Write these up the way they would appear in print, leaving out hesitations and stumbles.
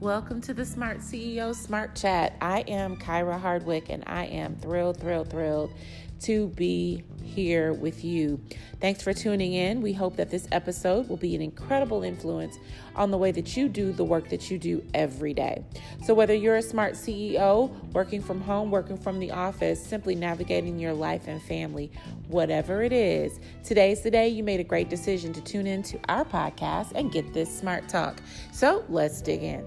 Welcome to the Smart CEO Smart Chat. I am Kyra Hardwick, and I am thrilled to be here with you. Thanks for tuning in. We hope that this episode will be an incredible influence on the way that you do the work that you do every day. So whether you're a smart CEO, working from home, working from the office, simply navigating your life and family, whatever it is, today's the day you made a great decision to tune into our podcast and get this smart talk. So let's dig in.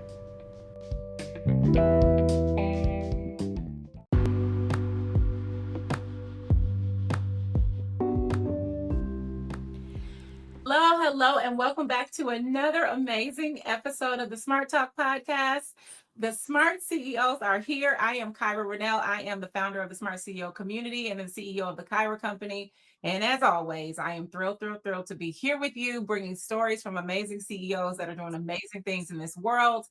Hello, and welcome back to another amazing episode of the Smart Talk podcast. The Smart CEOs are here. I am Kyra Rénel. I am the founder of the Smart CEO Community and the CEO of the Kyra Company. And as always, I am thrilled to be here with you, bringing stories from amazing CEOs that are doing amazing things in this world.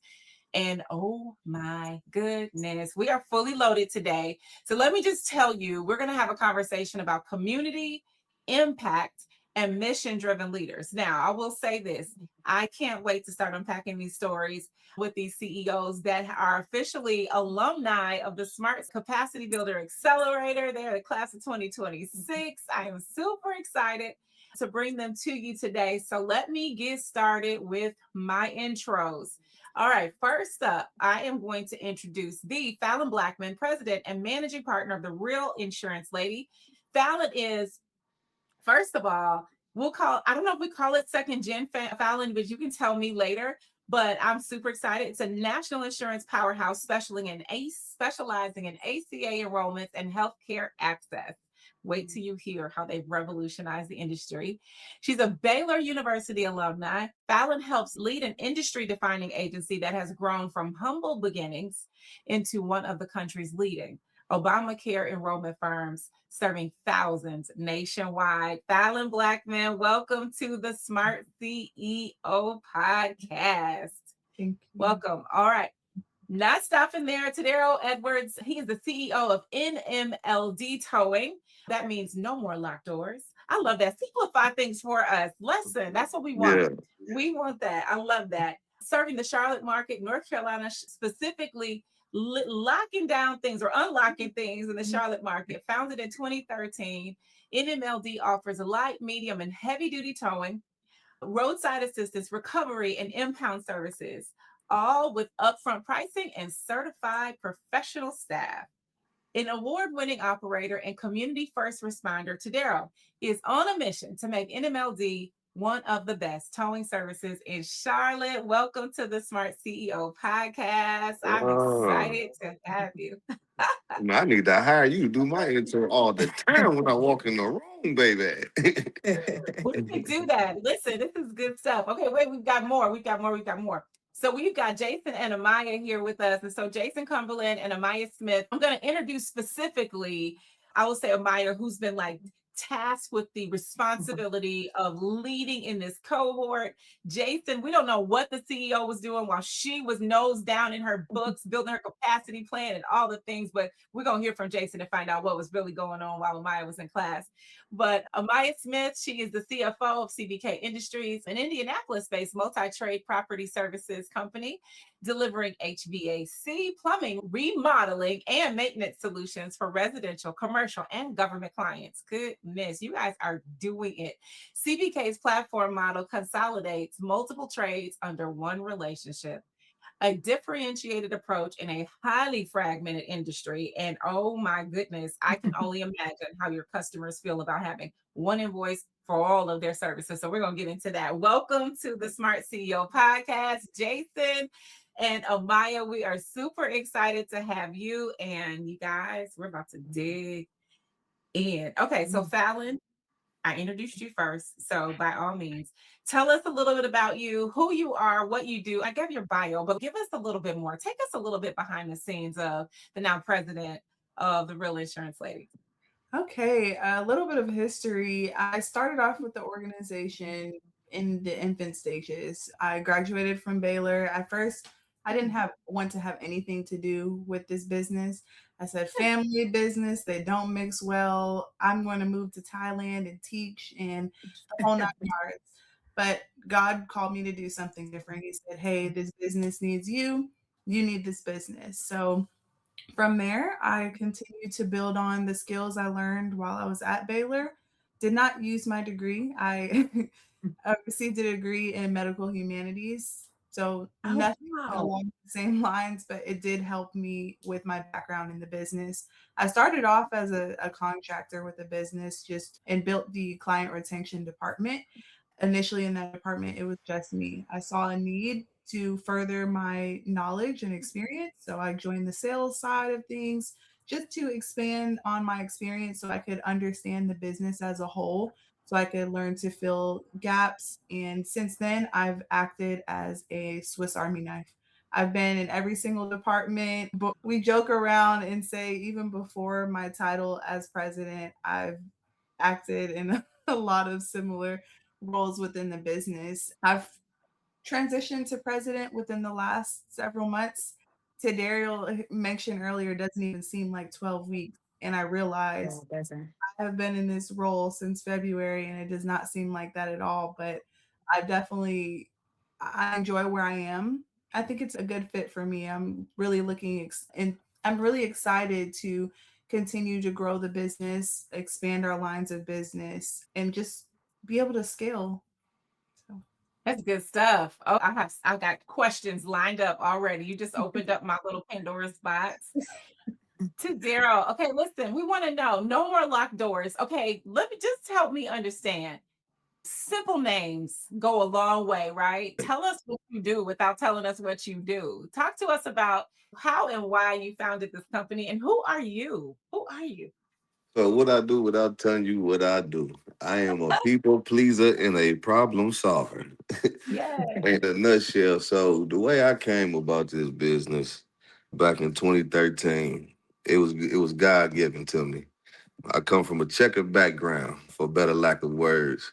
And oh my goodness, we are fully loaded today. So let me just tell you, we're going to have a conversation about community, impact, and mission-driven leaders. Now, I will say this, I can't wait to start unpacking these stories with these CEOs that are officially alumni of the Smart Capacity Builder Accelerator. They're the class of 2026. I am super excited to bring them to you today. So let me get started with my intros. All right, first up, I am going to introduce the Fallon Blackmon, president and managing partner of the Real Insurance Lady. Fallon is, first of all, I don't know if we call it second gen Fallon, but you can tell me later. But I'm super excited. It's a national insurance powerhouse specializing in ACA enrollments and healthcare access. Wait till you hear how they've revolutionized the industry. She's a Baylor University alumni. Fallon helps lead an industry-defining agency that has grown from humble beginnings into one of the country's leading Obamacare enrollment firms, serving thousands nationwide. Fallon Blackmon, welcome to the Smart CEO podcast. Thank you. Welcome. All right. Not stopping there, Tedarial Edwards. He is the CEO of NMLD Towing. That means no more locked doors. I love that. Simplify things for us. Listen, that's what we want. Yeah. We want that. I love that. Serving the Charlotte market, North Carolina, specifically locking down things or unlocking things in the Charlotte market. Founded in 2013, NMLD offers light, medium, and heavy-duty towing, roadside assistance, recovery, and impound services, all with upfront pricing and certified professional staff. An award-winning operator and community first responder, Tedarial is on a mission to make NMLD one of the best towing services in Charlotte. Welcome to the Smart CEO podcast. I'm excited to have you. I need to hire you to do my intro all the time when I walk in the room, baby. We can do that. Listen, this is good stuff. Okay, wait, we've got more. So we've got Jason and Ahmyah here with us. And so Jason Cumberland and Ahmyah Smith, I'm going to introduce specifically, I will say Ahmyah, who's been tasked with the responsibility of leading in this cohort. Jason, we don't know what the CEO was doing while she was nose down in her books, building her capacity plan and all the things, but we're going to hear from Jason to find out what was really going on while Ahmyah was in class. But Ahmyah Smith, she is the CFO of CBK Industries, an Indianapolis-based multi-trade property services company, delivering HVAC, plumbing, remodeling, and maintenance solutions for residential, commercial, and government clients. Goodness, you guys are doing it. CBK's platform model consolidates multiple trades under one relationship, a differentiated approach in a highly fragmented industry. And oh my goodness, I can only imagine how your customers feel about having one invoice for all of their services. So we're going to get into that. Welcome to the Smart CEO podcast, Jason and Ahmyah. We are super excited to have you. And you guys, we're about to dig in. Okay, so Fallon, I introduced you first. So by all means, tell us a little bit about you, who you are, what you do. I gave your bio, but give us a little bit more. Take us a little bit behind the scenes of the now president of the Real Insurance Lady. Okay, a little bit of history. I started off with the organization in the infant stages. I graduated from Baylor. At first, I didn't want to have anything to do with this business. I said, family business, they don't mix well. I'm going to move to Thailand and teach and the whole 9 yards. But God called me to do something different. He said, hey, this business needs you. you need this business. So from there, I continued to build on the skills I learned while I was at Baylor. Did not use my degree. I I received a degree in medical humanities. So Oh, nothing wow. along the same lines, but it did help me with my background in the business. I started off as a contractor with a business just and built the client retention department. Initially in that department, it was just me. I saw a need to further my knowledge and experience. So I joined the sales side of things just to expand on my experience so I could understand the business as a whole, so I could learn to fill gaps. And since then, I've acted as a Swiss Army knife. I've been in every single department, but we joke around and say, even before my title as president, I've acted in a lot of similar roles within the business. I've transitioned to president within the last several months. Tedarial mentioned earlier doesn't even seem like 12 weeks. And I realized I have been in this role since February and it does not seem like that at all. But I definitely I enjoy where I am. I think it's a good fit for me. I'm really and I'm really excited to continue to grow the business, expand our lines of business, and just be able to scale. So That's good stuff. Oh, I've got questions lined up already. You just opened up my little Pandora's box. To Daryl. Okay, listen, we want to know no more locked doors. Okay, let me just help me understand. Simple names go a long way, right? Tell us what you do without telling us what you do. Talk to us about how and why you founded this company and who are you? Who are you? So what I do without telling you what I do, I am a people pleaser and a problem solver. Yeah. In a nutshell, so the way I came about this business back in 2013, it was God given to me. I come from a checkered background, for better lack of words.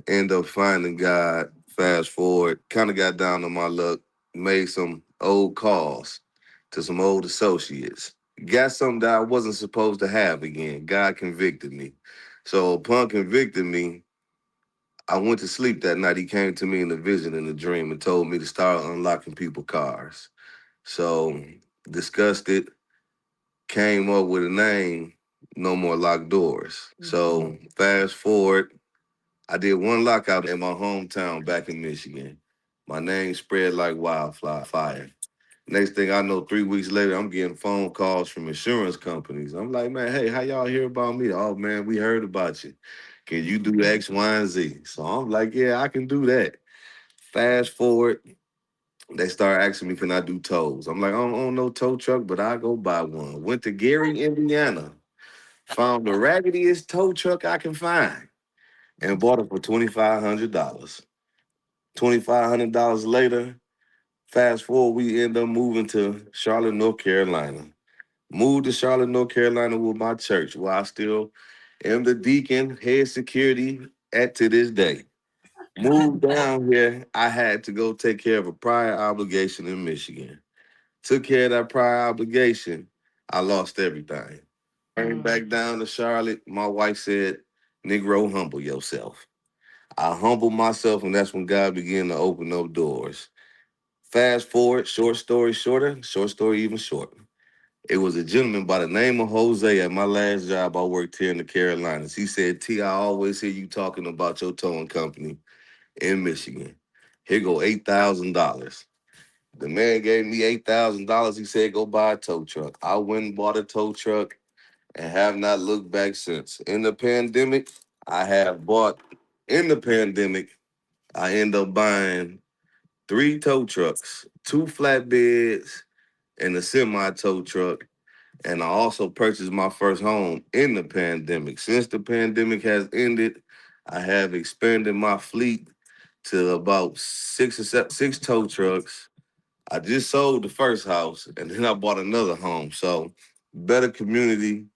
End up finding God. Fast forward, kind of got down on my luck, made some old calls to some old associates. Got something that I wasn't supposed to have again. God convicted me. So upon convicting me, I went to sleep that night. He came to me in a vision, in a dream, and told me to start unlocking people cars. So discussed it, came up with a name, No More Locked Doors. So fast forward, I did one lockout in my hometown back in Michigan. My name spread like wildfire. Next thing I know, 3 weeks later, I'm getting phone calls from insurance companies. I'm like, man, hey, how y'all hear about me? Oh, man, we heard about you. Can you do X, Y, and Z? So I'm like, yeah, I can do that. Fast forward, they start asking me, can I do tows? I'm like, I don't own no tow truck, but I go buy one. Went to Gary, Indiana, found the raggediest tow truck I can find, and bought it for $2,500. $2,500 later, fast forward, we end up moving to Charlotte, North Carolina. Moved to Charlotte, North Carolina with my church, where I still am the deacon, head security at to this day. Moved down here, I had to go take care of a prior obligation in Michigan. Took care of that prior obligation, I lost everything. Came back down to Charlotte. My wife said, Negro, humble yourself. I humbled myself, and that's when God began to open up doors. Fast forward, short story shorter, short story even shorter. It was a gentleman by the name of Jose at my last job. I worked here in the Carolinas. He said, T, I always hear you talking about your towing company in Michigan. Here go $8,000. The man gave me $8,000. He said, go buy a tow truck. I went and bought a tow truck and have not looked back since. In the pandemic, I have bought, in the pandemic, I end up buying 3 tow trucks, 2 flatbeds, and a semi tow truck. And I also purchased my first home in the pandemic. Since the pandemic has ended, I have expanded my fleet to about 6 tow trucks. I just sold the first house and then I bought another home. So better community,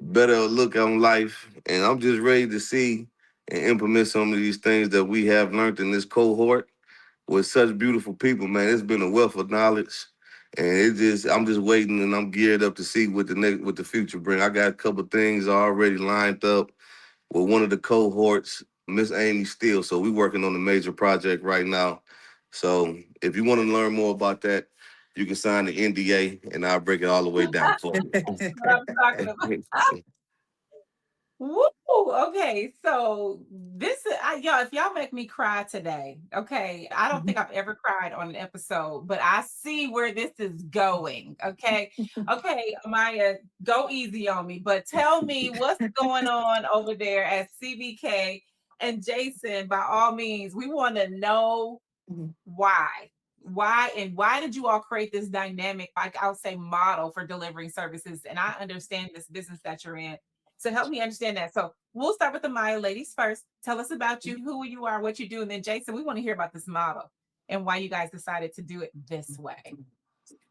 better look on life. And I'm just ready to see and implement some of these things that we have learned in this cohort with such beautiful people, man. It's been a wealth of knowledge. And I'm just waiting and I'm geared up to see what the future bring. I got a couple things already lined up with one of the cohorts, Miss Amy Steele. So we're working on a major project right now. So if you want to learn more about that, You can sign the NDA, and I'll break it all the way down for you. What I'm talking about. Woo! Okay, so y'all, if y'all make me cry today, okay, I don't think I've ever cried on an episode, but I see where this is going. Okay, okay, Ahmyah, go easy on me, but tell me what's going on over there at CBK and Jason. By all means, we want to know why did you all create this dynamic, like I would say, model for delivering services? And I understand this business that you're in. So help me understand that. So we'll start with the Maya ladies first. Tell us about you, who you are, what you do. And then Jason, we want to hear about this model and why you guys decided to do it this way.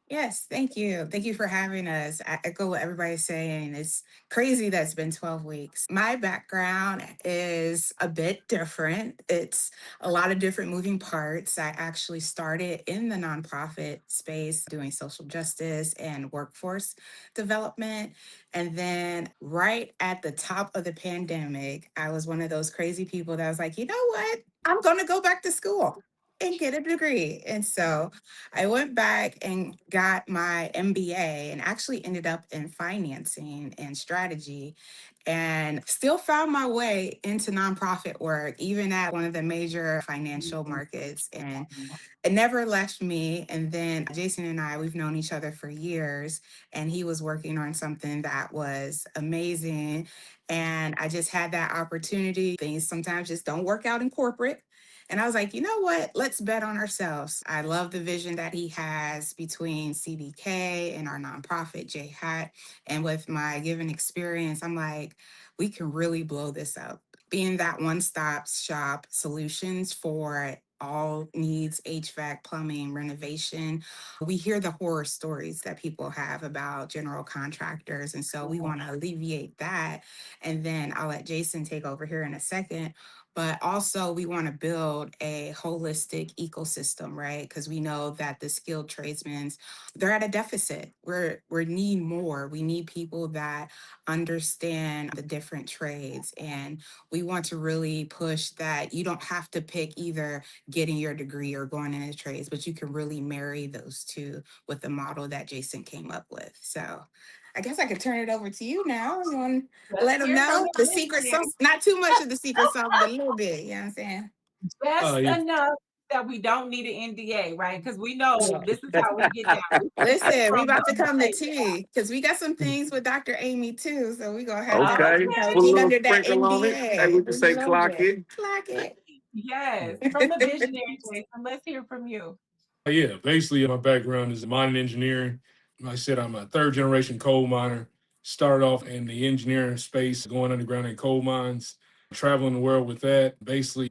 Yes, thank you. Thank you for having us. I echo what everybody's saying. It's crazy that it's been 12 weeks. My background is a bit different. It's a lot of different moving parts. I actually started in the nonprofit space doing social justice and workforce development. And then right at the top of the pandemic, I was one of those crazy people that was like, you know what? I'm going to go back to school and get a degree. And so I went back and got my MBA and actually ended up in financing and strategy and still found my way into nonprofit work, even at one of the major financial markets. And it never left me. And then Jason and I, we've known each other for years, and he was working on something that was amazing. And I just had that opportunity. Things sometimes just don't work out in corporate. And I was like, you know what? Let's bet on ourselves. I love the vision that he has between CBK and our nonprofit, J Hat. And with my given experience, I'm like, we can really blow this up. Being that one-stop shop solutions for all needs, HVAC, plumbing, renovation. We hear the horror stories that people have about general contractors. And so we want to alleviate that. And then I'll let Jason take over here in a second. But also we want to build a holistic ecosystem, right? Because we know that the skilled tradesmen, they're at a deficit. We need more. We need people that understand the different trades. And we want to really push that you don't have to pick either getting your degree or going into trades, but you can really marry those two with the model that Jason came up with. So I guess I could turn it over to you now. You want to let them know the secret sauce? Not too much of the secret sauce, but a little bit. You know what I'm saying? Just enough that we don't need an NDA, right? Because we know this is how we get down. Listen, we about to come to tea because we got some things with Dr. Amy too. So we gonna have Okay, to put a get little under that sprinkle on it. Hey, we NDA. can say clock it. Clock it. Yes, from the visionary, Jason. Let's hear from you. Yeah, basically my background is mining engineering. Like I said, I'm a third generation coal miner. Started off in the engineering space, going underground in coal mines, traveling the world with that. Basically,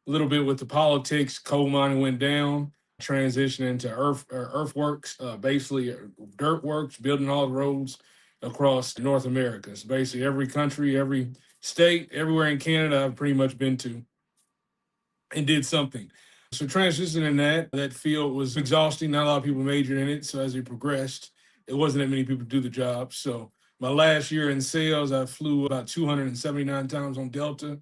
a little bit with the politics, coal mining went down, transitioning to earthworks, basically dirt works, building all the roads across North America. So basically every country, every state, everywhere in Canada I've pretty much been to and did something. So transitioning in that field was exhausting. Not a lot of people majored in it. So as we progressed, it wasn't that many people do the job. So my last year in sales, I flew about 279 times on Delta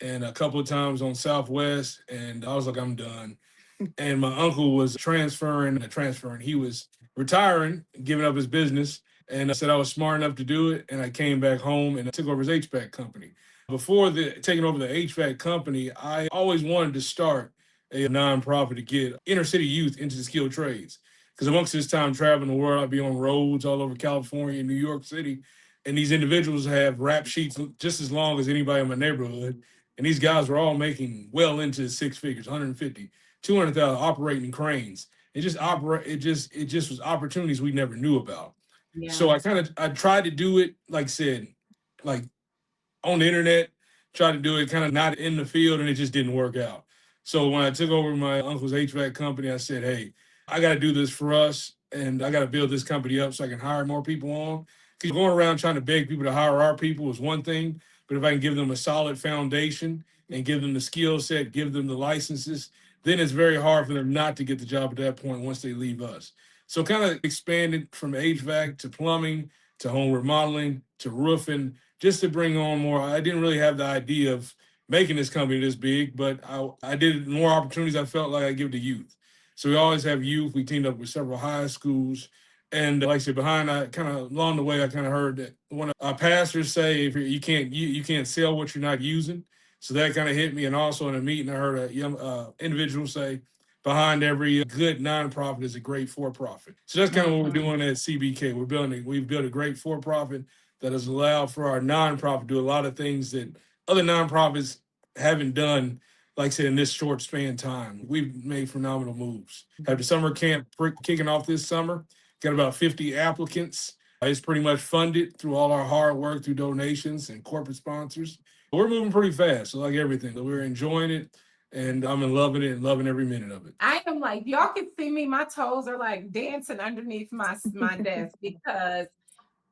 and a couple of times on Southwest. And I was like, I'm done. And my uncle was transferring. He was retiring, giving up his business. And I said I was smart enough to do it. And I came back home and I took over his HVAC company. Before taking over the HVAC company, I always wanted to start a nonprofit to get inner city youth into the skilled trades. Because amongst this time traveling the world, I'd be on roads all over California and New York City. And these individuals have rap sheets just as long as anybody in my neighborhood. And these guys were all making well into six figures, 150, 200,000 operating cranes. It just was opportunities we never knew about. Yeah. So I tried to do it, like I said, like on the internet, tried to do it kind of not in the field, and it just didn't work out. So when I took over my uncle's HVAC company, I said, hey, I got to do this for us, and I got to build this company up so I can hire more people on. Because going around trying to beg people to hire our people is one thing, but if I can give them a solid foundation and give them the skill set, give them the licenses, then it's very hard for them not to get the job at that point once they leave us. So kind of expanded from HVAC to plumbing to home remodeling to roofing, just to bring on more. I didn't really have the idea of making this company this big, but I did more opportunities I felt like I give to youth. So we always have youth. We teamed up with several high schools. And like I said, along the way, I kind of heard that one of our pastors say, if you can't sell what you're not using. So that kind of hit me. And also in a meeting, I heard a young individual say, behind every good nonprofit is a great for-profit. So that's kind of what we're doing at CBK. We've built a great for-profit that has allowed for our nonprofit to do a lot of things that other nonprofits haven't done, like I said, in this short span of time. We've made phenomenal moves. Have the summer camp kicking off this summer. Got about 50 applicants. It's pretty much funded through all our hard work, through donations and corporate sponsors. We're moving pretty fast, so like everything. We're enjoying it, and I'm loving it and loving every minute of it. I am like, y'all can see me, my toes are like dancing underneath my desk because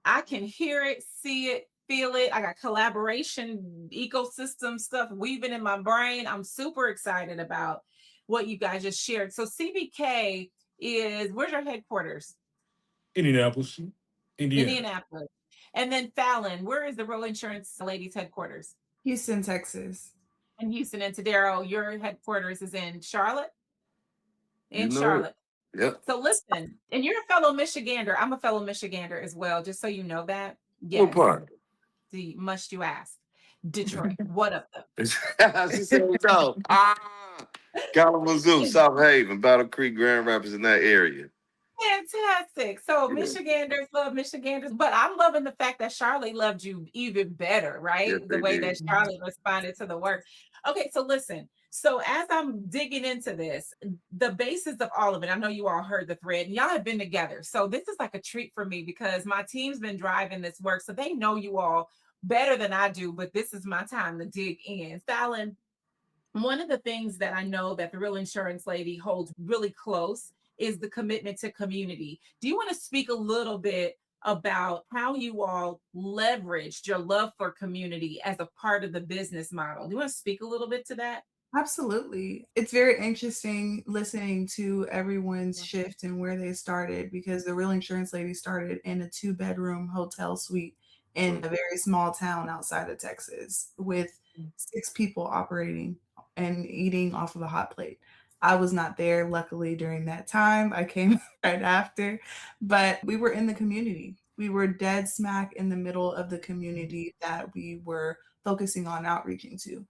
I can hear it, see it, feel it. I got collaboration, ecosystem stuff weaving in my brain. I'm super excited about what you guys just shared. So CBK where's your headquarters? Indianapolis, Indiana. Indianapolis. And then Fallon, where is the Real Insurance Ladies headquarters? Houston, Texas. In Houston. And Tedarial, your headquarters is in Charlotte? In You know Charlotte. it. Yep. So listen, and you're a fellow Michigander. I'm a fellow Michigander as well, just so you know that. Yes. What part? Must you ask? Detroit. What of them? She said, no. Kalamazoo, South Haven, Battle Creek, Grand Rapids, in that area. Fantastic. So Yeah. Michiganders love Michiganders, but I'm loving the fact that Charlotte loved you even better, right? Yes, The they way did. that Charlotte responded to the work. Okay, so listen. So as I'm digging into this, the basis of all of it, I know you all heard the thread and y'all have been together. So this is like a treat for me because my team's been driving this work. So they know you all better than I do, but this is my time to dig in. Fallon, one of the things that I know that the Real Insurance Lady holds really close is the commitment to community. Do you want to speak a little bit about how you all leveraged your love for community as a part of the business model? Do you want to speak a little bit to that? Absolutely. It's very interesting listening to everyone's shift and where they started because the Real Insurance Lady started in a 2-bedroom hotel suite in a very small town outside of Texas with 6 people operating and eating off of a hot plate. I was not there, luckily, during that time. I came right after, but we were in the community. We were dead smack in the middle of the community that we were focusing on outreaching to.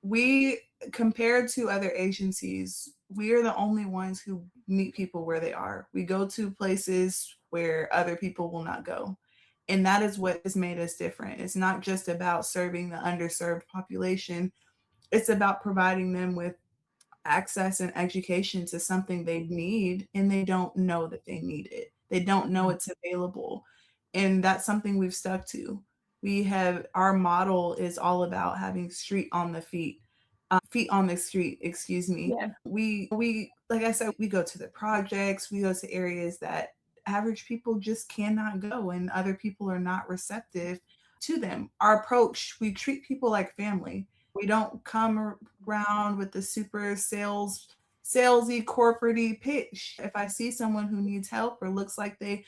We, compared to other agencies, we are the only ones who meet people where they are. We go to places where other people will not go. And that is what has made us different. It's not just about serving the underserved population. It's about providing them with access and education to something they need and they don't know that they need it. They don't know it's available. And that's something we've stuck to. Our model is all about having feet on the street, excuse me. Yeah. We like I said, we go to the projects, we go to areas that average people just cannot go and other people are not receptive to them. Our approach, we treat people like family. We don't come around with the super salesy, corporate-y pitch. If I see someone who needs help or looks like they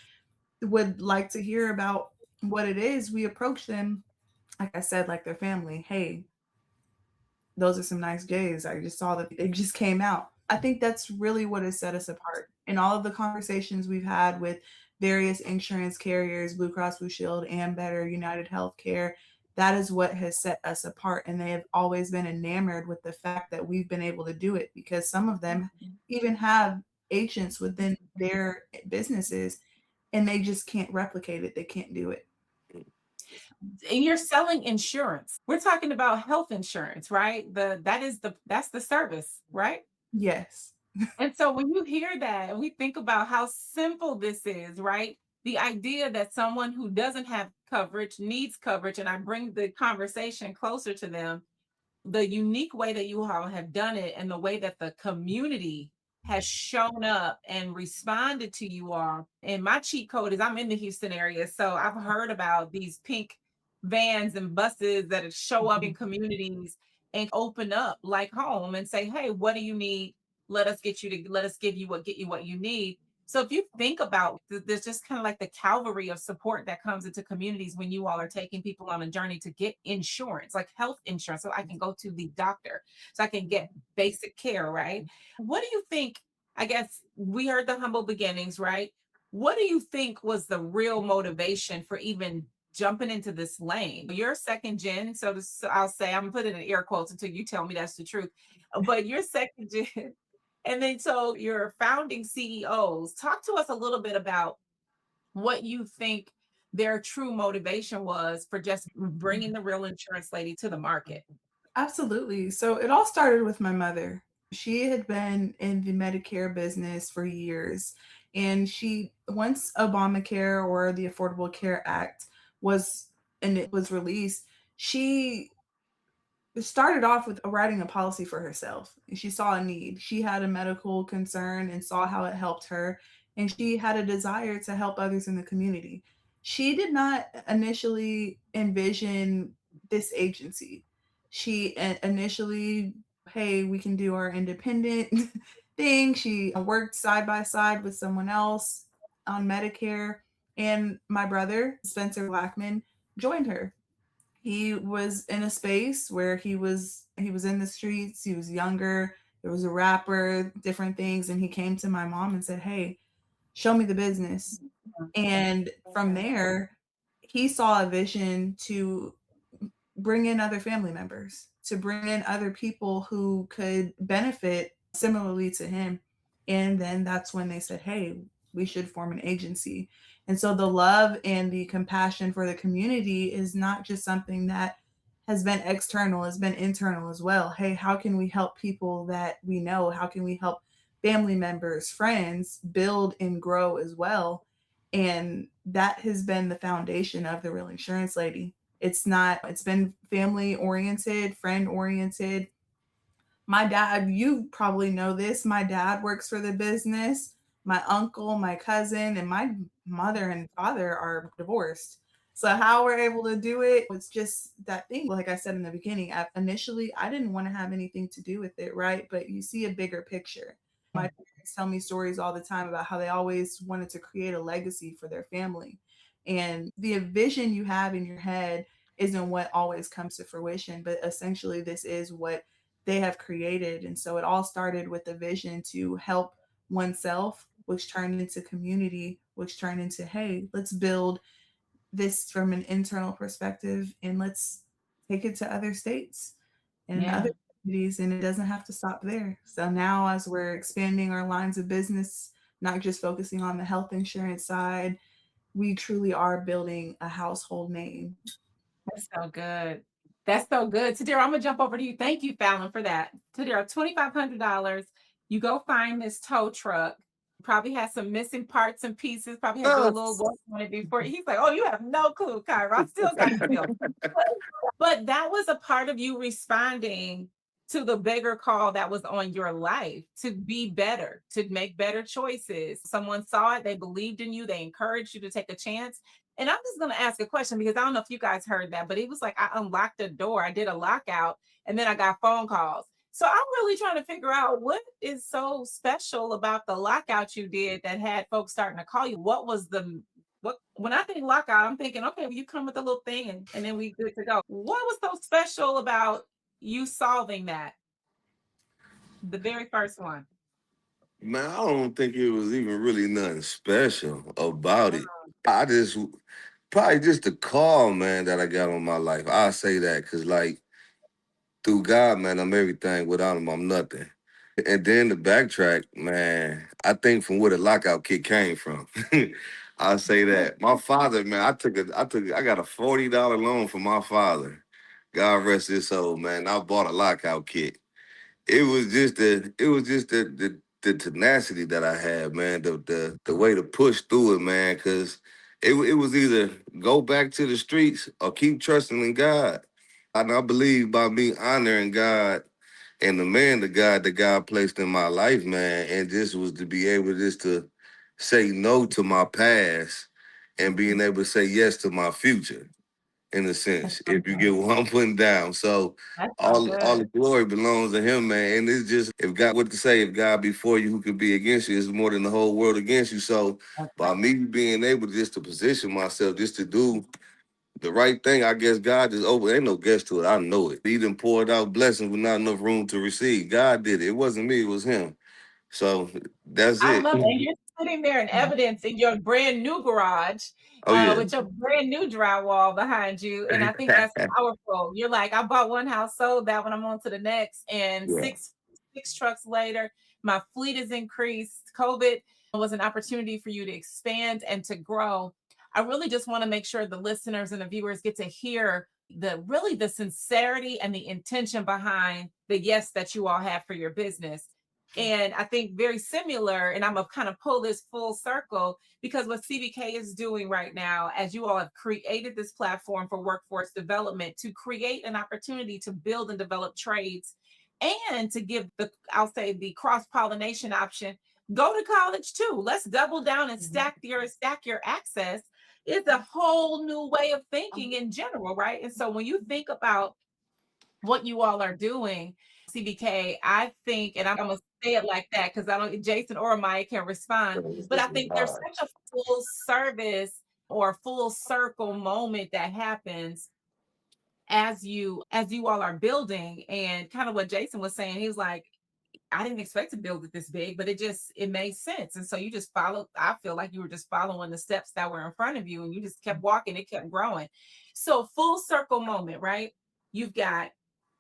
would like to hear about what it is, we approach them, like I said, like their family. Hey, those are some nice J's. I just saw that they just came out. I think that's really what has set us apart. In all of the conversations we've had with various insurance carriers, Blue Cross Blue Shield, Ambetter, United Healthcare, that is what has set us apart. And they have always been enamored with the fact that we've been able to do it because some of them even have agents within their businesses and they just can't replicate it. They can't do it. And you're selling insurance. We're talking about health insurance, right? That's the service, right? Yes. And so when you hear that and we think about how simple this is, right? The idea that someone who doesn't have coverage needs coverage, and I bring the conversation closer to them, the unique way that you all have done it and the way that the community has shown up and responded to you all. And my cheat code is I'm in the Houston area. So I've heard about these pink vans and buses that show up in communities and open up like home and say, hey, what do you need? Let us get you what you need. So if you think about there's just kind of like the cavalry of support that comes into communities when you all are taking people on a journey to get insurance, like health insurance, so I can go to the doctor, so I can get basic care, right? What do you think I guess we heard the humble beginnings, right? What do you think was the real motivation for even jumping into this lane? You're second gen, so I'll say, I'm putting in air quotes until you tell me that's the truth. But you're second gen, and then so you're founding CEOs. Talk to us a little bit about what you think their true motivation was for just bringing the real insurance lady to the market. Absolutely. So it all started with my mother. She had been in the Medicare business for years. And once Obamacare or the Affordable Care Act was released, she started off with writing a policy for herself. She saw a need. She had a medical concern and saw how it helped her. And she had a desire to help others in the community. She did not initially envision this agency. She initially, hey, we can do our independent thing. She worked side by side with someone else on Medicare. And my brother, Spencer Blackmon, joined her. He was in a space where he was in the streets, he was younger, there was a rapper, different things, and he came to my mom and said, "Hey, show me the business." And from there, he saw a vision to bring in other family members, to bring in other people who could benefit similarly to him. And then that's when they said, hey, we should form an agency. And so the love and the compassion for the community is not just something that has been external, it's been internal as well. Hey, how can we help people that we know? How can we help family members, friends build and grow as well? And that has been the foundation of the Real Insurance Lady. It's been family oriented, friend oriented. My dad, you probably know this, my dad works for the business. My uncle, my cousin, and my mother and father are divorced. So how we're able to do it, it's just that thing. Like I said in the beginning, initially I didn't want to have anything to do with it, right? But you see a bigger picture. My parents tell me stories all the time about how they always wanted to create a legacy for their family. And the vision you have in your head isn't what always comes to fruition, but essentially this is what they have created. And so it all started with a vision to help oneself, which turned into community, which turned into, hey, let's build this from an internal perspective and let's take it to other states and Yeah. other communities. And it doesn't have to stop there. So now, as we're expanding our lines of business, not just focusing on the health insurance side, we truly are building a household name. That's so good. That's so good. Tadira, I'm gonna jump over to you. Thank you, Fallon, for that. Tadira, $2,500. You go find this tow truck. Probably has some missing parts and pieces. Probably had to do a little work on it before. He's like, "Oh, you have no clue, Kyra. I still got the bill." But that was a part of you responding to the bigger call that was on your life to be better, to make better choices. Someone saw it, they believed in you, they encouraged you to take a chance. And I'm just going to ask a question because I don't know if you guys heard that, but it was like I unlocked the door, I did a lockout, and then I got phone calls. So I'm really trying to figure out what is so special about the lockout you did that had folks starting to call you. What was the what when I think lockout, I'm thinking, okay, well, you come with a little thing and then we good to go. What was so special about you solving that? The very first one. Man, I don't think it was even really nothing special about it. I just probably just the call, man, that I got on my life. I say that because, like, through God, man, I'm everything. Without him, I'm nothing. And then the backtrack, man, I think from where the lockout kit came from. I say that. My father, man, I got a $40 loan from my father. God rest his soul, man. I bought a lockout kit. It was just the tenacity that I had, man, the way to push through it, man, because it was either go back to the streets or keep trusting in God. And I believe by me honoring God and the man, the God that God placed in my life, man, and just was to be able just to say no to my past and being able to say yes to my future, in a sense, if you get what I'm putting down. So That's so all the good. glory belongs to him, man. And it's just, if God, what to say, if God be for you, who could be against you? It's more than the whole world against you. So by me being able just to position myself, just to do the right thing, I guess God just opened. Ain't no guess to it. I know it. He done poured out blessings with not enough room to receive. God did it. It wasn't me. It was him. So that's I it. love it. And you're sitting there in evidence in your brand new garage Oh yeah. with your brand new drywall behind you. And I think that's powerful. You're like, I bought one house, sold that one, I'm on to the next. And Yeah. six trucks later, my fleet has increased. COVID was an opportunity for you to expand and to grow. I really just want to make sure the listeners and the viewers get to hear the sincerity and the intention behind the yes that you all have for your business. And I think very similar, and I'm gonna kind of pull this full circle because what CBK is doing right now, as you all have created this platform for workforce development to create an opportunity to build and develop trades and to give I'll say the cross-pollination option, go to college too. Let's double down and stack your access. It's a whole new way of thinking in general, right? And so when you think about what you all are doing, CBK, I think, and I'm gonna say it like that because I don't, Jason or Ahmyah can respond, but I think there's such a full service or full circle moment that happens as you all are building, and kind of what Jason was saying. He was like, I didn't expect to build it this big, but it made sense. And so you just followed, I feel like you were just following the steps that were in front of you and you just kept walking, it kept growing. So full circle moment, right? You've got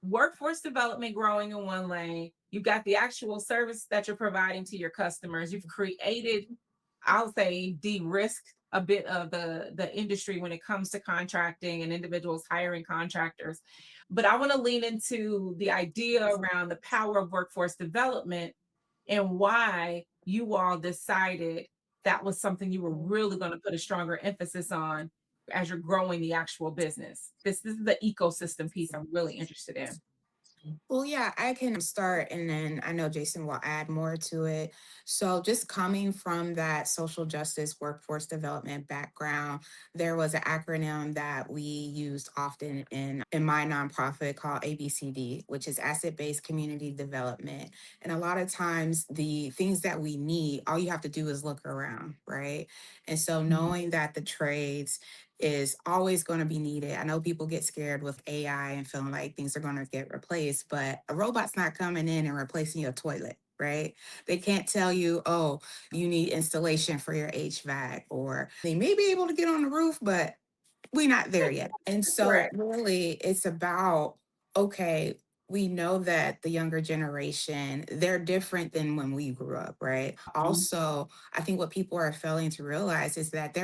workforce development growing in one lane. You've got the actual service that you're providing to your customers. You've created, I'll say, de-risk a bit of the industry when it comes to contracting and individuals hiring contractors. But I want to lean into the idea around the power of workforce development and why you all decided that was something you were really going to put a stronger emphasis on as you're growing the actual business. This is the ecosystem piece I'm really interested in. Well, yeah, I can start and then I know Jason will add more to it. So, just coming from that social justice workforce development background, there was an acronym that we used often in my nonprofit called ABCD, which is Asset Based Community Development. And a lot of times, the things that we need, all you have to do is look around, right? And so, knowing that the trades is always going to be needed. I know people get scared with AI and feeling like things are going to get replaced, but a robot's not coming in and replacing your toilet, right? They can't tell you, oh, you need installation for your HVAC, or they may be able to get on the roof, but we're not there yet. And so, Correct. really, it's about, okay, we know that the younger generation, they're different than when we grew up, right? Also, I think what people are failing to realize is that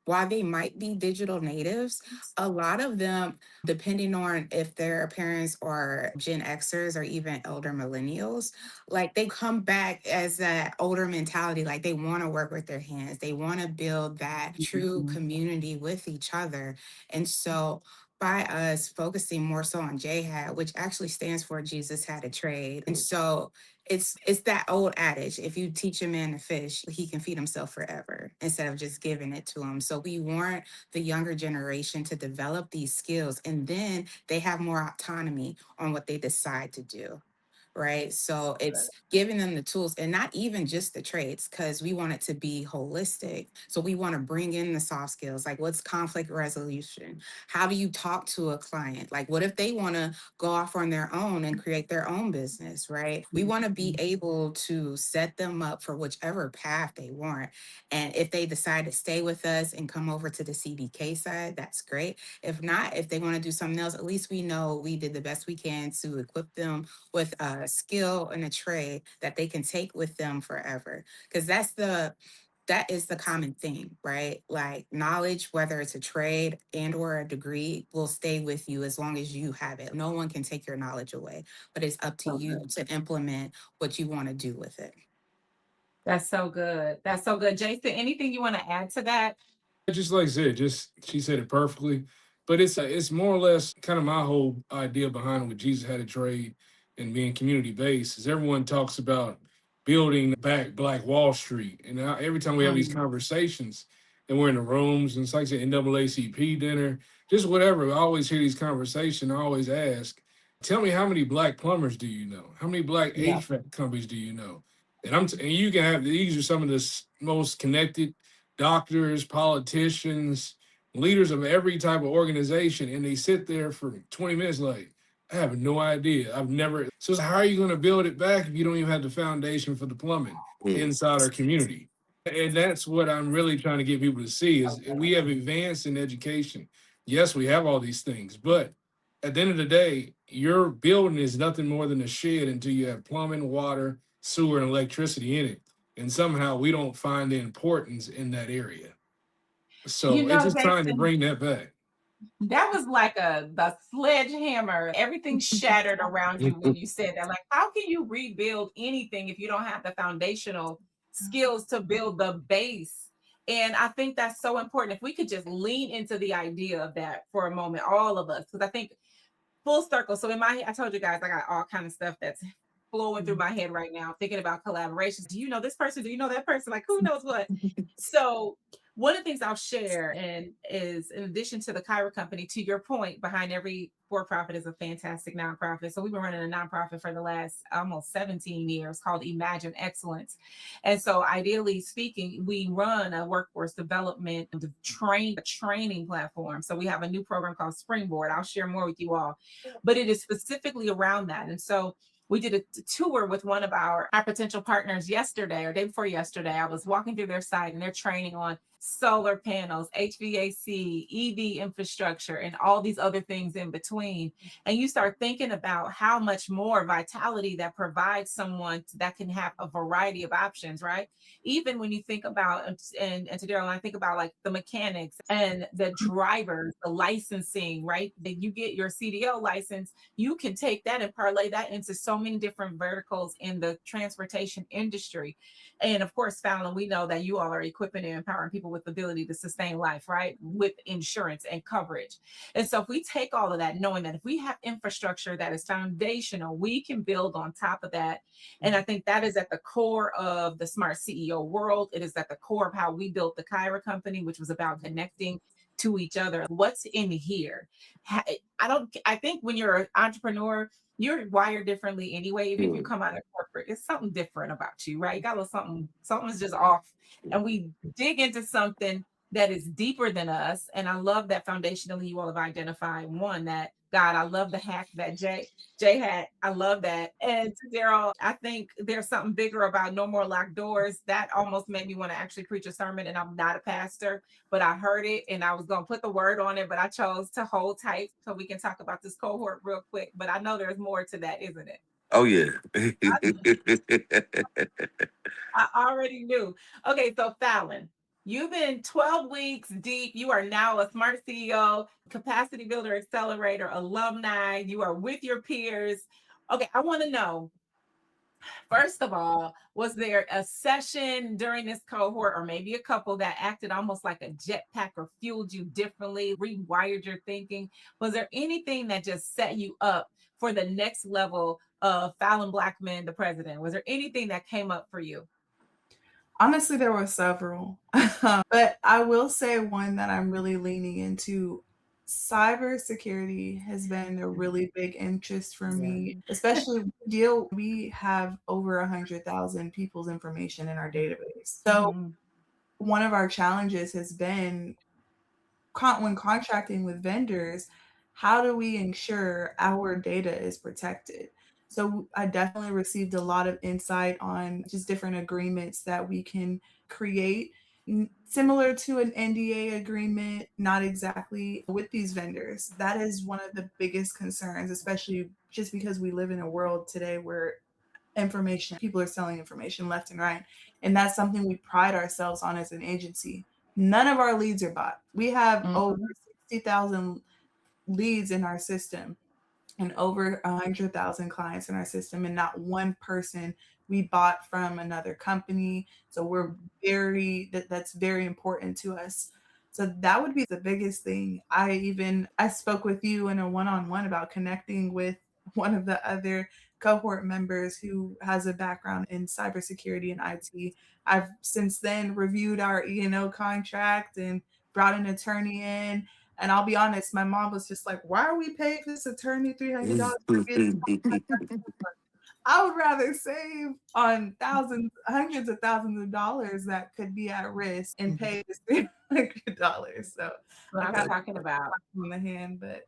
while they might be digital natives, a lot of them, depending on if their parents are Gen Xers or even elder millennials, like they come back as that older mentality, like they want to work with their hands. They want to build that true community with each other. And so by us focusing more so on JHAD, which actually stands for Jesus Had a Trade. And so it's that old adage, if you teach a man to fish, he can feed himself forever instead of just giving it to him. So we want the younger generation to develop these skills, and then they have more autonomy on what they decide to do. Right. So it's giving them the tools, and not even just the traits, because we want it to be holistic. So we want to bring in the soft skills, like what's conflict resolution? How do you talk to a client? Like, what if they want to go off on their own and create their own business? Right. We want to be able to set them up for whichever path they want. And if they decide to stay with us and come over to the CBK side, that's great. If not, if they want to do something else, at least we know we did the best we can to equip them with a skill and a trade that they can take with them forever. Because that is the common thing, right? Like knowledge, whether it's a trade and or a degree, will stay with you as long as you have it. No one can take your knowledge away, but it's up to you to implement what you want to do with it. That's so good. That's so good. Jason, anything you want to add to that? Just like I said, just she said it perfectly. But it's more or less kind of my whole idea behind what Jesus Had a Trade and being community based is everyone talks about building back Black Wall Street. And every time we have these conversations and we're in the rooms, and it's like I said, NAACP dinner, just whatever, I always hear these conversations. I always ask, tell me, how many Black plumbers do you know? How many Black HVAC companies do you know? And you can have, these are some of the most connected doctors, politicians, leaders of every type of organization, and they sit there for 20 minutes like, I have no idea. I've never. So it's how are you going to build it back if you don't even have the foundation for the plumbing inside our community? And that's what I'm really trying to get people to see is we have advanced in education. Yes, we have all these things, but at the end of the day, your building is nothing more than a shed until you have plumbing, water, sewer, and electricity in it. And somehow we don't find the importance in that area. So it's just trying to bring that back. That was like the sledgehammer. Everything shattered around you when you said that. Like, how can you rebuild anything if you don't have the foundational skills to build the base? And I think that's so important. If we could just lean into the idea of that for a moment, all of us, because I think full circle. So in my head, I told you guys I got all kind of stuff that's flowing through my head right now, thinking about collaborations. Do you know this person? Do you know that person? Like, who knows what? So one of the things I'll share and is in addition to the Kyra company, to your point, behind every for-profit is a fantastic nonprofit. So we've been running a nonprofit for the last almost 17 years called Imagine Excellence. And so ideally speaking, we run a workforce development training platform. So we have a new program called Springboard. I'll share more with you all, but it is specifically around that. And so we did a tour with one of our potential partners yesterday or day before yesterday. I was walking through their site and they're training on solar panels, HVAC, EV infrastructure, and all these other things in between. And you start thinking about how much more vitality that provides someone that can have a variety of options, right? Even when you think about, and Tedarial, I think about like the mechanics and the drivers, the licensing, right? That you get your CDL license, you can take that and parlay that into so many different verticals in the transportation industry. And of course, Fallon, we know that you all are equipping and empowering people with the ability to sustain life, right? With insurance and coverage. And so if we take all of that, knowing that if we have infrastructure that is foundational, we can build on top of that. And I think that is at the core of the Smart CEO world. It is at the core of how we built the Kyra company, which was about connecting to each other. What's in here? I think when you're an entrepreneur, you're wired differently anyway. Even if you come out of corporate, it's something different about you, right? You got a little something's just off. And we dig into something that is deeper than us. And I love that foundationally you all have identified one that God, I love the hack that Jay had. I love that. And Daryl, I think there's something bigger about no more locked doors. That almost made me want to actually preach a sermon. And I'm not a pastor, but I heard it and I was going to put the word on it, but I chose to hold tight so we can talk about this cohort real quick. But I know there's more to that, isn't it? Oh yeah. I already knew. Okay, so Fallon, you've been 12 weeks deep. You are now a Smart CEO, Capacity Builder Accelerator alumni. You are with your peers. Okay, I want to know, first of all, was there a session during this cohort or maybe a couple that acted almost like a jetpack or fueled you differently, rewired your thinking? Was there anything that just set you up for the next level of Fallon Blackmon, the president? Was there anything that came up for you? Honestly, there were several, but I will say one that I'm really leaning into. Cybersecurity has been a really big interest for me, especially we have over 100,000 people's information in our database. So one of our challenges has been when contracting with vendors, how do we ensure our data is protected? So I definitely received a lot of insight on just different agreements that we can create, similar to an NDA agreement, not exactly with these vendors. That is one of the biggest concerns, especially just because we live in a world today where people are selling information left and right. And that's something we pride ourselves on as an agency. None of our leads are bought. We have over 60,000 leads in our system and over 100,000 clients in our system, and not one person we bought from another company. So that's very important to us. So that would be the biggest thing. I spoke with you in a one-on-one about connecting with one of the other cohort members who has a background in cybersecurity and IT. I've since then reviewed our E&O contract and brought an attorney in. And I'll be honest, my mom was just like, why are we paying this attorney $300? I would rather save on hundreds of thousands of dollars that could be at risk and pay this $300. So What I'm talking about. on the hand, but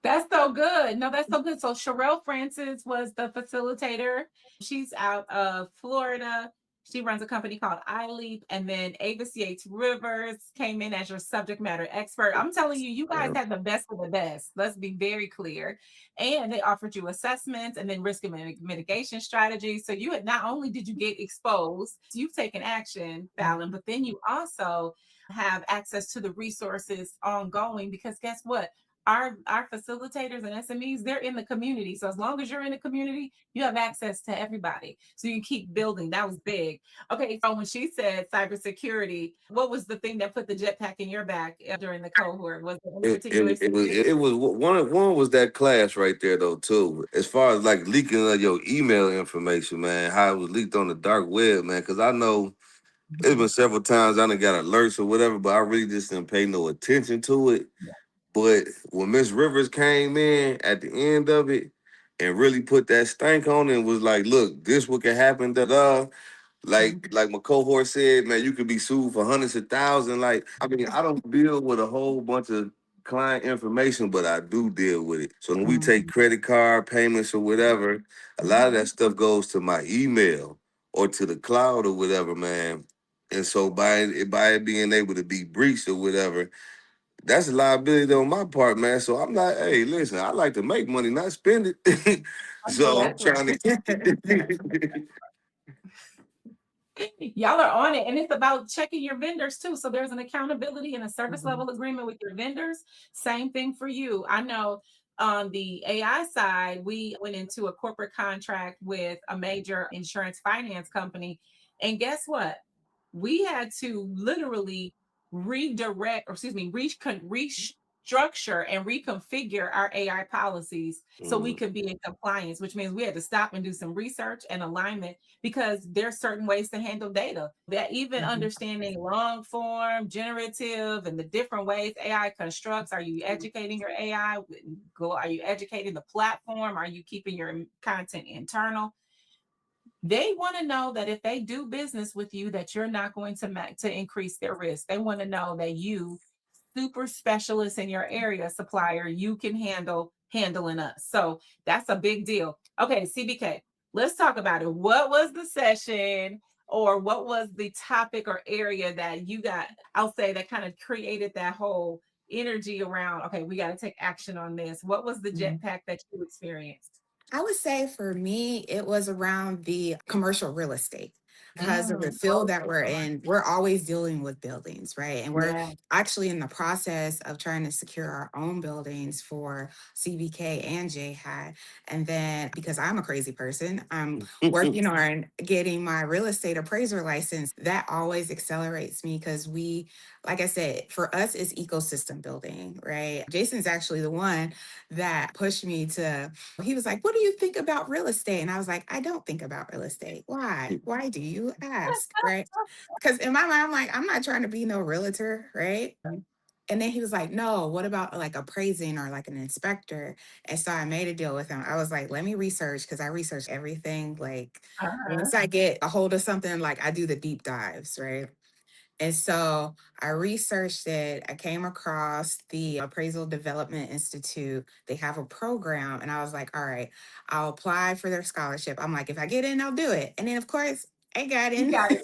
That's so good. No, that's so good. So Sherelle Francis was the facilitator. She's out of Florida. She runs a company called iLeap. And then Avis Yates Rivers came in as your subject matter expert. I'm telling you, you guys Yeah. had the best of the best. Let's be very clear. And they offered you assessments and then risk mitigation strategies. So you had not only did you get exposed, you've taken action, Fallon, but then you also have access to the resources ongoing because guess what? Our facilitators and SMEs, they're in the community. So as long as you're in the community, you have access to everybody. So you keep building. That was big. Okay, so when she said cybersecurity, what was the thing that put the jetpack in your back during the cohort? Was there any particular It was one was that class right there though too. As far as like leaking of your email information, man, how it was leaked on the dark web, man. Because I know it's been several times I done got alerts or whatever, but I really just didn't pay no attention to it. But when Miss Rivers came in at the end of it and really put that stank on it and was like, look, this what can happen, da. Like my cohort said, man, you could be sued for hundreds of thousands. Like, I mean, I don't deal with a whole bunch of client information, but I do deal with it. So when we take credit card payments or whatever, a lot of that stuff goes to my email or to the cloud or whatever, man. And so by it being able to be breached or whatever, that's a liability on my part, man. So I'm not, hey, listen, I like to make money, not spend it. So I'm Exactly. trying to Y'all are on it. And it's about checking your vendors too. So there's an accountability and a service level agreement with your vendors. Same thing for you. I know on the AI side, we went into a corporate contract with a major insurance finance company. And guess what? We had to literally redirect, or excuse me, restructure and reconfigure our AI policies so we Mm, could be in compliance, which means we had to stop and do some research and alignment because there's certain ways to handle data that even understanding long form, generative, and the different ways AI constructs. Are you educating your AI? Are you educating the platform? Are you keeping your content internal? They want to know that if they do business with you, that you're not going to increase their risk. They want to know that you, super specialist in your area supplier, you can handling us. So that's a big deal. Okay, CBK, let's talk about it. What was the session or what was the topic or area that you got, I'll say, that kind of created that whole energy around, okay, we got to take action on this. What was the jetpack that you experienced? I would say for me, it was around the commercial real estate because of the field Oh, that we're in. We're always dealing with buildings, right? And we're yeah. actually in the process of trying to secure our own buildings for CBK and JHAT. And then because I'm a crazy person, I'm working on getting my real estate appraiser license. That always accelerates me because like I said, for us, it's ecosystem building, right? Jason's actually the one that pushed me to, he was like, what do you think about real estate? And I was like, I don't think about real estate. Why? Why do you ask? Right? Because in my mind, I'm like, I'm not trying to be no realtor, right? And then he was like, no, what about like appraising or like an inspector? And so I made a deal with him. I was like, let me research because I research everything. Like once I get a hold of something, like I do the deep dives, right? And so I researched it. I came across the Appraisal Development Institute. They have a program. And I was like, all right, I'll apply for their scholarship. I'm like, if I get in, I'll do it. And then, of course, I got You in. got it.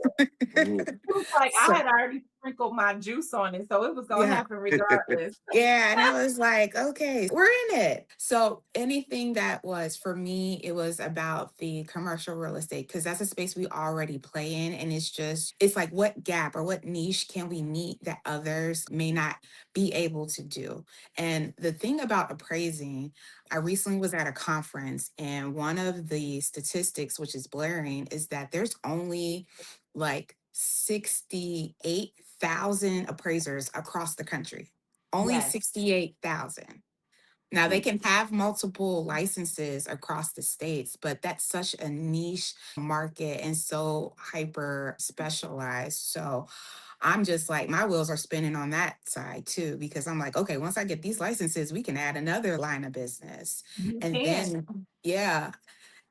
It was like I So, had already sprinkled my juice on it, so it was gonna yeah. happen regardless. Yeah, and I was like, okay, we're in it. So anything that was for me, it was about the commercial real estate because that's a space we already play in. And it's like what gap or what niche can we meet that others may not be able to do? And the thing about appraising, I recently was at a conference and one of the statistics, which is blaring, is that there's only like 68,000 appraisers across the country. Only Yes. 68,000. Now they can have multiple licenses across the states, but that's such a niche market and so hyper specialized. So I'm just like, my wheels are spinning on that side too, because I'm like, okay, once I get these licenses, we can add another line of business. You And can. then, yeah.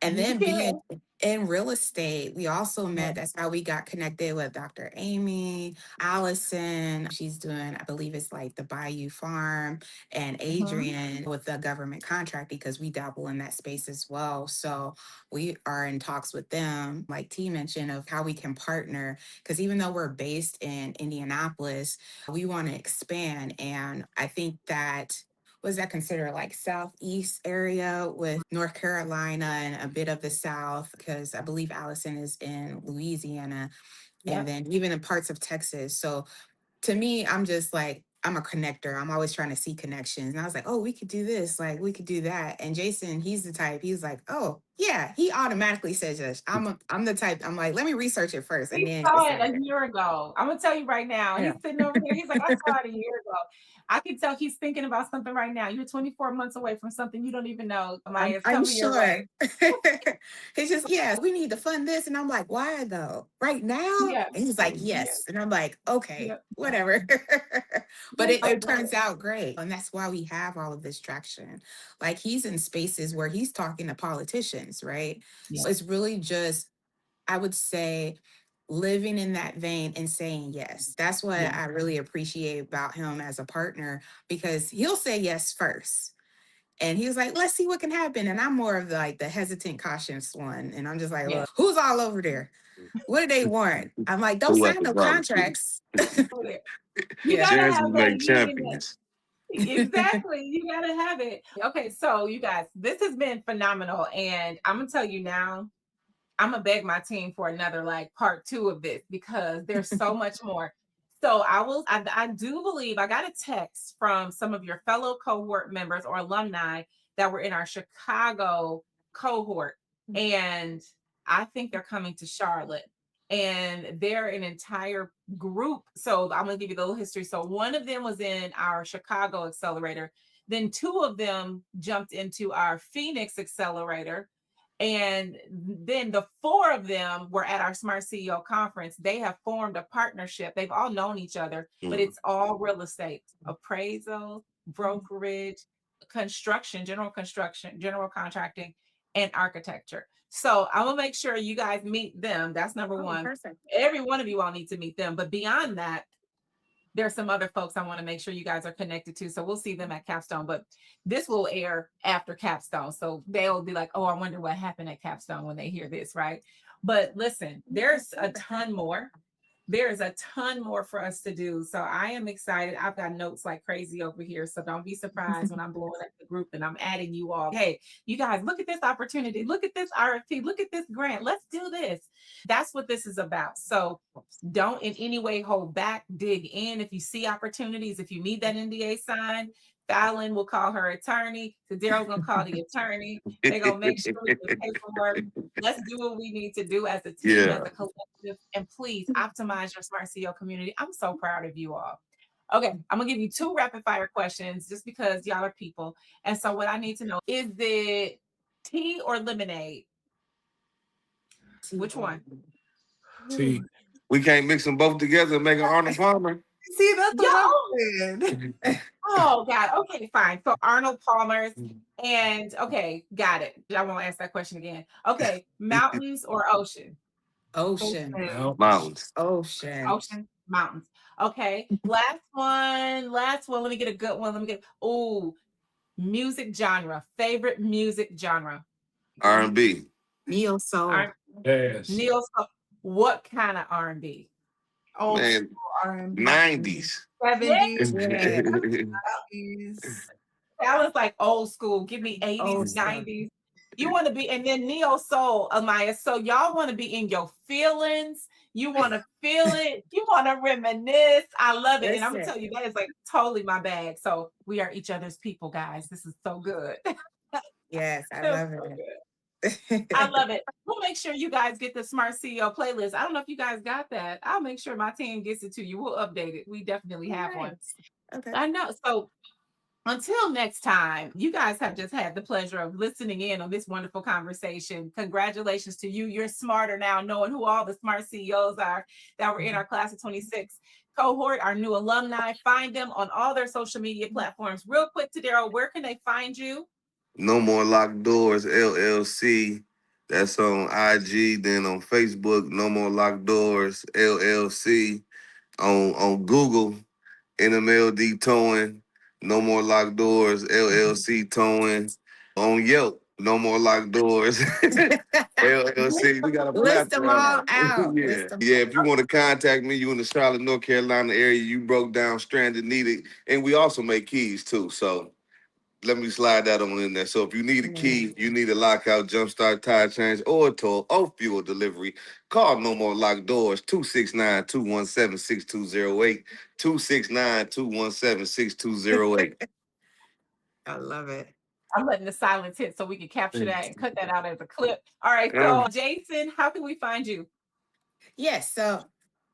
And You then being can. in real estate, we also met. That's how we got connected with Dr. Amy, Allison. She's doing, I believe it's like the Bayou Farm, and Adrian with the government contract, because we dabble in that space as well. So we are in talks with them, like T mentioned, of how we can partner. Because even though we're based in Indianapolis, we want to expand. And I think that was that considered like Southeast area with North Carolina and a bit of the South, because I believe Allison is in Louisiana, and then even in parts of Texas. So to me, I'm just like, I'm a connector. I'm always trying to see connections. And I was like, oh, we could do this. Like, we could do that. And Jason, he's the type, he's like, oh, yeah, he automatically says yes. I'm the type, I'm like, let me research it first. And He then saw decide. it a year ago. I'm gonna tell you right now. Yeah. He's sitting over here. He's like, I saw it a year ago. I can tell he's thinking about something right now. You're 24 months away from something you don't even know. Ahmyah, it's I'm coming your way. sure. He's just, yeah, we need to fund this. And I'm like, why though? Right now? Yeah. And he's like, Yeah. yes. And I'm like, okay, Yeah. whatever. But Yes, it turns out great. And that's why we have all of this traction. Like, he's in spaces where he's talking to politicians, right? Yeah. So it's really just, I would say, living in that vein and saying yes. That's what Yeah. I really appreciate about him as a partner, because he'll say yes first. And he was like, let's see what can happen. And I'm more of like the hesitant, cautious one. And I'm just like, Yeah. look, who's all over there? What do they want? I'm like, don't Who at sign the no barbecue? contracts. You Yeah. gotta Chances have make that unit. champions. Exactly. You gotta have it. Okay, so you guys, this has been phenomenal. And I'm gonna tell you now, I'm gonna beg my team for another like part 2 of this, because there's so much more. So I do believe I got a text from some of your fellow cohort members or alumni that were in our Chicago cohort. And I think they're coming to Charlotte, and they're an entire group. So I'm gonna give you the little history. So one of them was in our Chicago accelerator. Then 2 of them jumped into our Phoenix accelerator. And then the 4 of them were at our Smart CEO conference. They have formed a partnership. They've all known each other, but it's all real estate, appraisal, brokerage, construction, general contracting, and architecture. So I will make sure you guys meet them. That's number one. Perfect. Every one of you all need to meet them. But beyond that, there's some other folks I want to make sure you guys are connected to. So we'll see them at Capstone, but this will air after Capstone. So they'll be like, oh, I wonder what happened at Capstone when they hear this, right? But listen, there's a ton more. There's a ton more for us to do. So I am excited. I've got notes like crazy over here. So don't be surprised when I'm blowing up the group and I'm adding you all. Hey, you guys, look at this opportunity. Look at this RFP. Look at this grant. Let's do this. That's what this is about. So don't in any way hold back. Dig in. If you see opportunities, if you need that NDA signed, Fallon will call her attorney. Tedarial's going to call the attorney. They're going to make sure we get paperwork. Let's do what we need to do as a team, as a collective. And please optimize your Smart CEO community. I'm so proud of you all. Okay, I'm going to give you 2 rapid fire questions just because y'all are people. And so what I need to know, is it tea or lemonade? Which one? T. We can't mix them both together and make an Arnold Palmer. See, that's what I'm saying. Oh, God. Okay, fine. So Arnold Palmer's and okay, got it. I won't ask that question again. Okay, mountains or ocean? Ocean. Mountains. Ocean. Ocean, mountains. Okay, last one. Let me get a good one. Music genre. Favorite music genre? R&B. Neo soul. Yes. Neo soul. What kind of R&B? Old Man, R&B. 90s. 70s. That was like old school. Give me 80s, Old stuff. 90s. You want to be, and then neo soul, Ahmyah. So y'all want to be in your feelings. You want to feel it. You want to reminisce. I love it. And I'm gonna tell you, that is like totally my bag. So we are each other's people, guys. This is so good. Yes, I Feels love so it. good. I love it. We'll make sure you guys get the Smart CEO playlist. I don't know if you guys got that. I'll make sure my team gets it to you. We'll update it. We definitely have one. Okay. I know. So until next time, you guys have just had the pleasure of listening in on this wonderful conversation. Congratulations to you. You're smarter now, knowing who all the smart CEOs are that were in our class of 26 cohort, our new alumni. Find them on all their social media platforms. Real quick, Tedarial, where can they find you? No More Locked Doors, LLC, That's on IG. Then on Facebook, No More Locked Doors LLC. On Google, NMLD Towing, No More Locked Doors LLC Towing. On Yelp, No More Locked Doors LLC. We got a List them platform. all out. Yeah. List them. Yeah, if you want to contact me, you in the Charlotte, North Carolina area, you broke down, stranded, needed. And we also make keys too. So let me slide that on in there. So if you need a key, you need a lockout, jumpstart, tire change, or a tow, or fuel delivery, call No More Locked Doors, 269-217-6208, 269-217-6208. I love it. I'm letting the silence hit so we can capture that and cut that out as a clip. All right, so Jason, how can we find you? Yes. So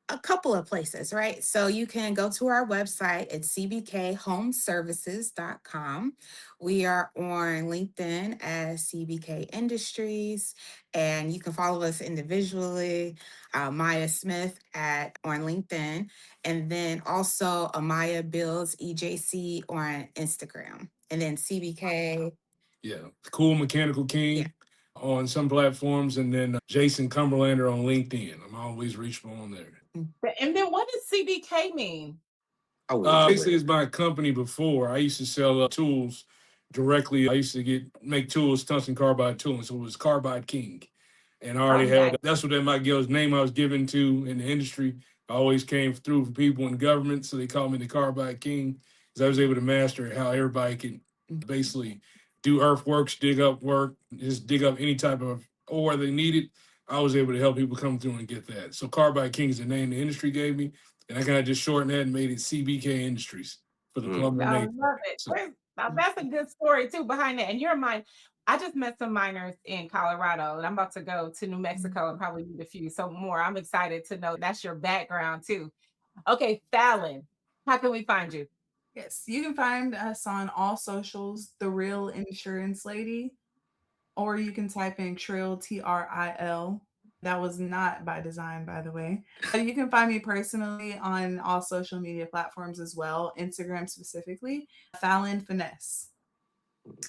a couple of places, right? So you can go to our website at cbkhomeservices.com. We are on LinkedIn as CBK Industries, and you can follow us individually, Maya Smith on LinkedIn, and then also Ahmyah Builds EJC on Instagram, and then CBK. Yeah, Cool Mechanical King. Yeah. On some platforms, and then Jason Cumberlander on LinkedIn. I'm always reachable on there. And then what does CBK mean? Basically, it's my company before. I used to sell tools directly. I used to make tools, tungsten carbide tooling. So it was Carbide King. And I already had, that's what that name I was given to in the industry. I always came through for people in government. So they called me the Carbide King because I was able to master how everybody could basically do earthworks, dig up work, just dig up any type of ore they needed. I was able to help people come through and get that. So Carbide King is the name the industry gave me. And I kind of just shortened that and made it CBK Industries for the plumber. I name. love it. So, Now that's a good story too behind that. And you're mine. I just met some miners in Colorado, and I'm about to go to New Mexico and probably meet a few. So more. I'm excited to know that's your background too. Okay, Fallon, how can we find you? Yes, you can find us on all socials, The Real Insurance Lady, or you can type in Trill, TRIL. That was not by design, by the way. You can find me personally on all social media platforms as well, Instagram specifically, Fallon Finesse.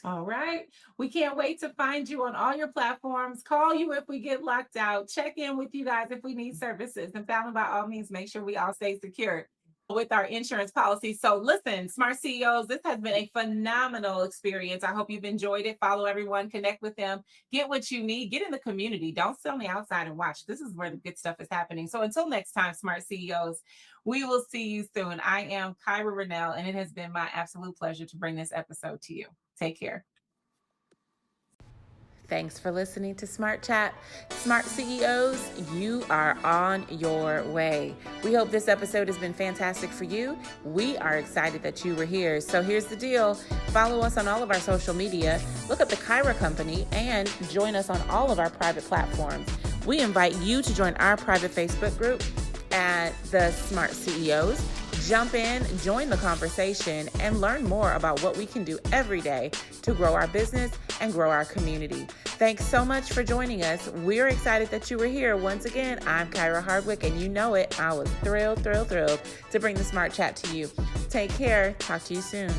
All right. We can't wait to find you on all your platforms. Call you if we get locked out. Check in with you guys if we need services. And Fallon, by all means, make sure we all stay secure with our insurance policy. So listen, Smart CEOs, this has been a phenomenal experience. I hope you've enjoyed it. Follow everyone, connect with them, get what you need, get in the community. Don't sit on the outside and watch. This is where the good stuff is happening. So until next time, Smart CEOs, we will see you soon. I am Kyra Rénel, and it has been my absolute pleasure to bring this episode to you. Take care. Thanks for listening to Smart Chat. Smart CEOs, you are on your way. We hope this episode has been fantastic for you. We are excited that you were here. So here's the deal. Follow us on all of our social media, look up the Kyra Company, and join us on all of our private platforms. We invite you to join our private Facebook group at the Smart CEOs. Jump in, join the conversation, and learn more about what we can do every day to grow our business and grow our community. Thanks so much for joining us. We're excited that you were here. Once again, I'm Kyra Hardwick, and you know it. I was thrilled to bring the Smart Chat to you. Take care. Talk to you soon.